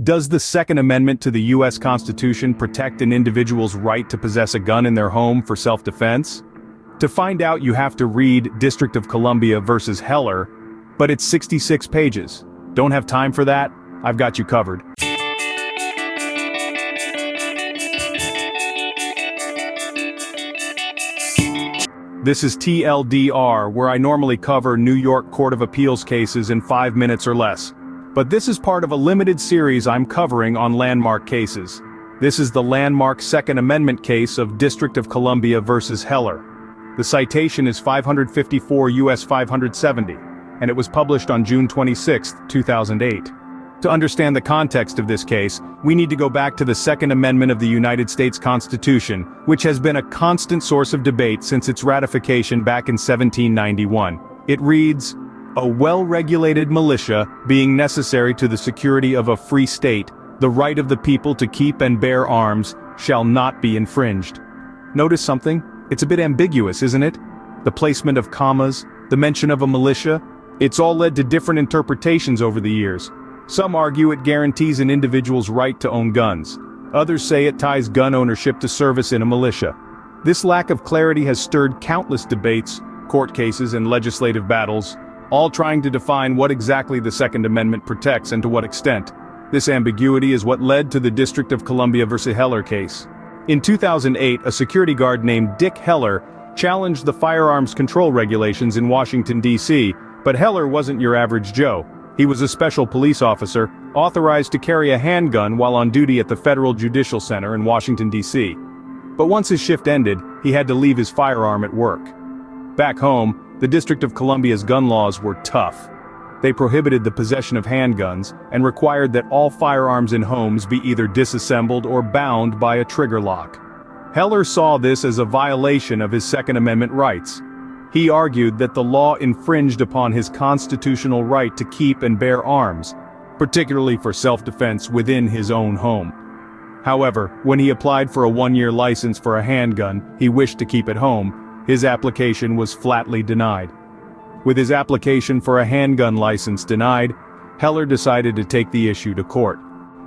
Does the Second Amendment to the U.S. Constitution protect an individual's right to possess a gun in their home for self-defense? To find out, you have to read District of Columbia versus Heller, but it's 66 pages. Don't have time for that? I've got you covered. This is TLDR, where I normally cover New York Court of Appeals cases in 5 minutes or less. But this is part of a limited series I'm covering on landmark cases. This is the landmark Second Amendment case of District of Columbia versus Heller. The citation is 554 U.S. 570, and it was published on June 26, 2008. To understand the context of this case, we need to go back to the Second Amendment of the United States Constitution, which has been a constant source of debate since its ratification back in 1791. It reads, "A well-regulated militia being necessary to the security of a free state, the right of the people to keep and bear arms shall not be infringed." Notice something? It's a bit ambiguous, isn't it? The placement of commas, the mention of a militia, it's all led to different interpretations over the years. Some argue it guarantees an individual's right to own guns. Others say it ties gun ownership to service in a militia. This lack of clarity has stirred countless debates, court cases, and legislative battles, all trying to define what exactly the Second Amendment protects and to what extent. This ambiguity is what led to the District of Columbia versus Heller case. In 2008, a security guard named Dick Heller challenged the firearms control regulations in Washington, D.C., but Heller wasn't your average Joe. He was a special police officer, authorized to carry a handgun while on duty at the Federal Judicial Center in Washington, D.C. But once his shift ended, he had to leave his firearm at work. Back home, the District of Columbia's gun laws were tough. They prohibited the possession of handguns and required that all firearms in homes be either disassembled or bound by a trigger lock. Heller saw this as a violation of his Second Amendment rights. He argued that the law infringed upon his constitutional right to keep and bear arms, particularly for self-defense within his own home. However, when he applied for a 1-year license for a handgun he wished to keep at home, his application was flatly denied. With his application for a handgun license denied, Heller decided to take the issue to court.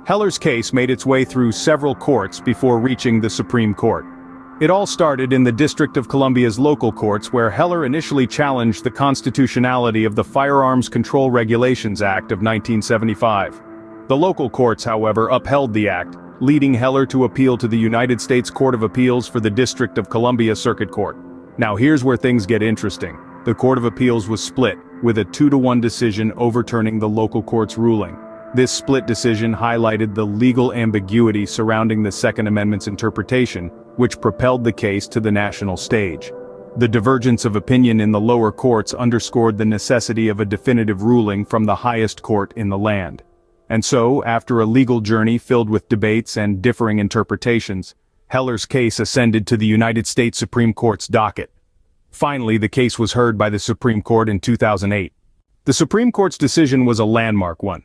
Heller's case made its way through several courts before reaching the Supreme Court. It all started in the District of Columbia's local courts, where Heller initially challenged the constitutionality of the Firearms Control Regulations Act of 1975. The local courts, however, upheld the act, leading Heller to appeal to the United States Court of Appeals for the District of Columbia Circuit Court. Now here's where things get interesting. The Court of Appeals was split, with a 2-to-1 decision overturning the local court's ruling. This split decision highlighted the legal ambiguity surrounding the Second Amendment's interpretation, which propelled the case to the national stage. The divergence of opinion in the lower courts underscored the necessity of a definitive ruling from the highest court in the land. And so, after a legal journey filled with debates and differing interpretations, Heller's case ascended to the United States Supreme Court's docket. Finally, the case was heard by the Supreme Court in 2008. The Supreme Court's decision was a landmark one.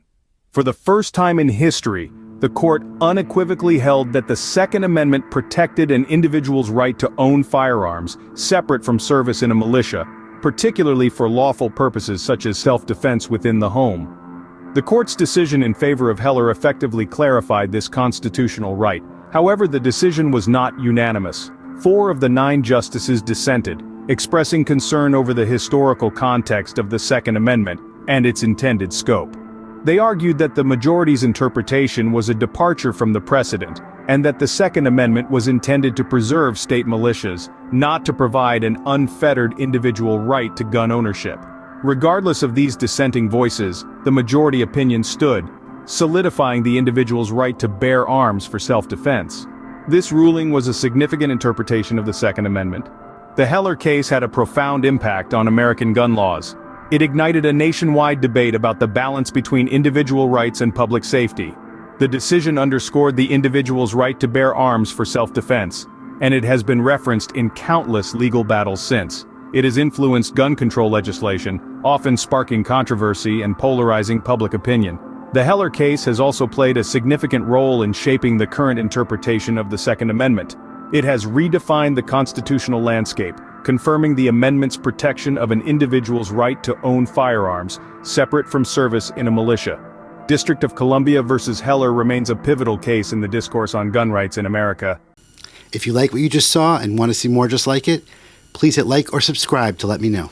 For the first time in history, the court unequivocally held that the Second Amendment protected an individual's right to own firearms, separate from service in a militia, particularly for lawful purposes such as self-defense within the home. The court's decision in favor of Heller effectively clarified this constitutional right. However, the decision was not unanimous. 4 of the 9 justices dissented, expressing concern over the historical context of the Second Amendment and its intended scope. They argued that the majority's interpretation was a departure from the precedent, and that the Second Amendment was intended to preserve state militias, not to provide an unfettered individual right to gun ownership. Regardless of these dissenting voices, the majority opinion stood, solidifying the individual's right to bear arms for self-defense. This ruling was a significant interpretation of the Second Amendment. The Heller case had a profound impact on American gun laws. It ignited a nationwide debate about the balance between individual rights and public safety. The decision underscored the individual's right to bear arms for self-defense, and it has been referenced in countless legal battles since. It has influenced gun control legislation, often sparking controversy and polarizing public opinion. The Heller case has also played a significant role in shaping the current interpretation of the Second Amendment. It has redefined the constitutional landscape, confirming the amendment's protection of an individual's right to own firearms, separate from service in a militia. District of Columbia versus Heller remains a pivotal case in the discourse on gun rights in America. If you like what you just saw and want to see more just like it, please hit like or subscribe to let me know.